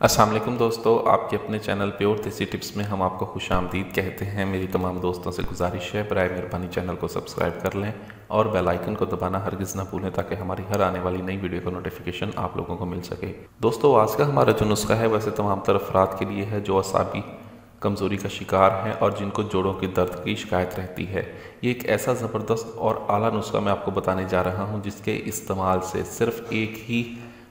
अस्सलाम वालेकुम दोस्तों, आपके अपने चैनल प्योर देसी टिप्स में हम आपको खुशामदीद कहते हैं। मेरी तमाम दोस्तों से गुजारिश है, बराए मेहरबानी चैनल को सब्सक्राइब कर लें और बेल आइकन को दबाना हरगिज़ ना भूलें ताकि हमारी हर आने वाली नई वीडियो का नोटिफिकेशन आप लोगों को मिल सके। दोस्तों, आज का हमारा जो नुस्खा है वैसे तमाम तर अफराद के लिए है जो असाबी कमज़ोरी का शिकार हैं और जिनको जोड़ों के दर्द की शिकायत रहती है। ये एक ऐसा ज़बरदस्त और आला नुस्खा मैं आपको बताने जा रहा हूँ जिसके इस्तेमाल से सिर्फ़ एक ही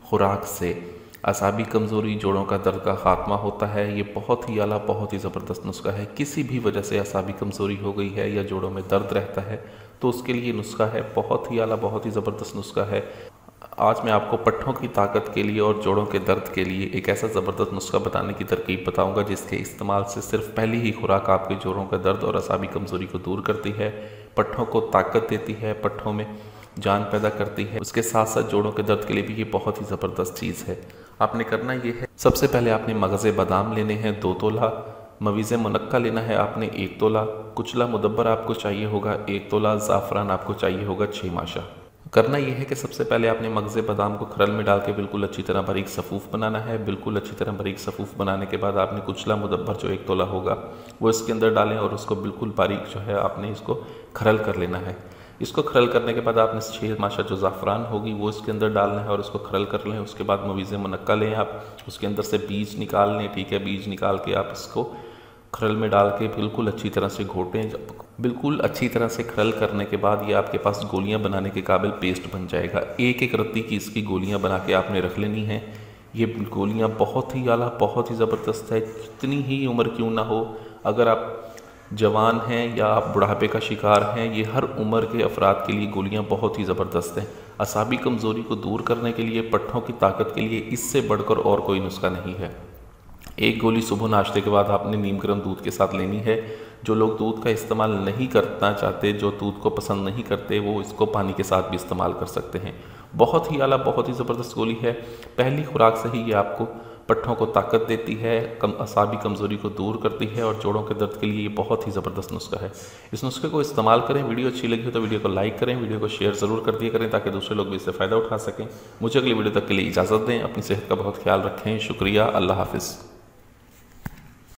खुराक से असाबी कमज़ोरी जोड़ों का दर्द का ख़ात्मा होता है। ये बहुत ही आला, बहुत ही ज़बरदस्त नुस्खा है। किसी भी वजह से असाबी कमज़ोरी हो गई है या जोड़ों में दर्द रहता है तो उसके लिए नुस्खा है, बहुत ही आला, बहुत ही ज़बरदस्त नुस्खा है। आज मैं आपको पट्ठों की ताकत के लिए और जोड़ों के दर्द के लिए एक ऐसा ज़बरदस्त नुस्खा बताने की तरकीब बताऊंगा जिसके इस्तेमाल से सिर्फ पहली ही खुराक आपके जोड़ों का दर्द और असाबी कमज़ोरी को दूर करती है, पट्ठों को ताकत देती है, पट्ठों में जान पैदा करती है। उसके साथ साथ जोड़ों के दर्द के लिए भी ये बहुत ही ज़बरदस्त चीज़ है। आपने करना ये है, सबसे पहले आपने मगज़े बादाम लेने हैं 2 तोला, मवीज़ मुनक्का लेना है आपने 1 तोला, कुचला मुदब्बर आपको चाहिए होगा 1 तोला, ज़ाफ़रान आपको चाहिए होगा 6 माशा। करना यह है कि सबसे पहले आपने मगज़े बादाम को खरल में डाल के बिल्कुल अच्छी तरह बारीक सफ़ूफ़ बनाना है। बिल्कुल अच्छी तरह बारीक सफ़ूफ़ बनाने के बाद आपने कुचला मुदब्बर जो 1 तोला होगा वो इसके अंदर डालें और उसको बिल्कुल बारीक जो है आपने इसको खरल कर लेना है। इसको खरल करने के बाद आपने 6 माशा जो ज़ाफ़रान होगी वो इसके अंदर डालना है और उसको खरल कर लें। उसके बाद मवीज़ मुनक्का लें आप, उसके अंदर से बीज निकाल लें। ठीक है, बीज निकाल के आप इसको खरल में डाल के बिल्कुल अच्छी तरह से घोटें। बिल्कुल अच्छी तरह से खरल करने के बाद ये आपके पास गोलियां बनाने के काबिल पेस्ट बन जाएगा। एक एक रत्ती की इसकी गोलियां बना के आपने रख लेनी है। ये गोलियां बहुत ही आला, बहुत ही ज़बरदस्त है। जितनी ही उम्र क्यों ना हो, अगर आप जवान हैं या आप बुढ़ापे का शिकार हैं, ये हर उम्र के अफराद के लिए गोलियां बहुत ही ज़बरदस्त हैं। असाबी कमज़ोरी को दूर करने के लिए, पट्ठों की ताकत के लिए इससे बढ़कर और कोई नुस्खा नहीं है। एक गोली सुबह नाश्ते के बाद आपने नीम गर्म दूध के साथ लेनी है। जो लोग दूध का इस्तेमाल नहीं करना चाहते, जो दूध को पसंद नहीं करते, वो इसको पानी के साथ भी इस्तेमाल कर सकते हैं। बहुत ही आला, बहुत ही ज़बरदस्त गोली है। पहली खुराक से ही ये आपको पट्ठों को ताकत देती है, असाबी कमज़ोरी को दूर करती है और जोड़ों के दर्द के लिए ये बहुत ही ज़बरदस्त नुस्खा है। इस नुस्खे को इस्तेमाल करें। वीडियो अच्छी लगी हो तो वीडियो को लाइक करें, वीडियो को शेयर ज़रूर कर दिया करें ताकि दूसरे लोग भी इससे फ़ायदा उठा सकें। मुझे अगली वीडियो तक के लिए इजाज़त दें। अपनी सेहत का बहुत ख्याल रखें। शुक्रिया। अल्लाह हाफ़िज़।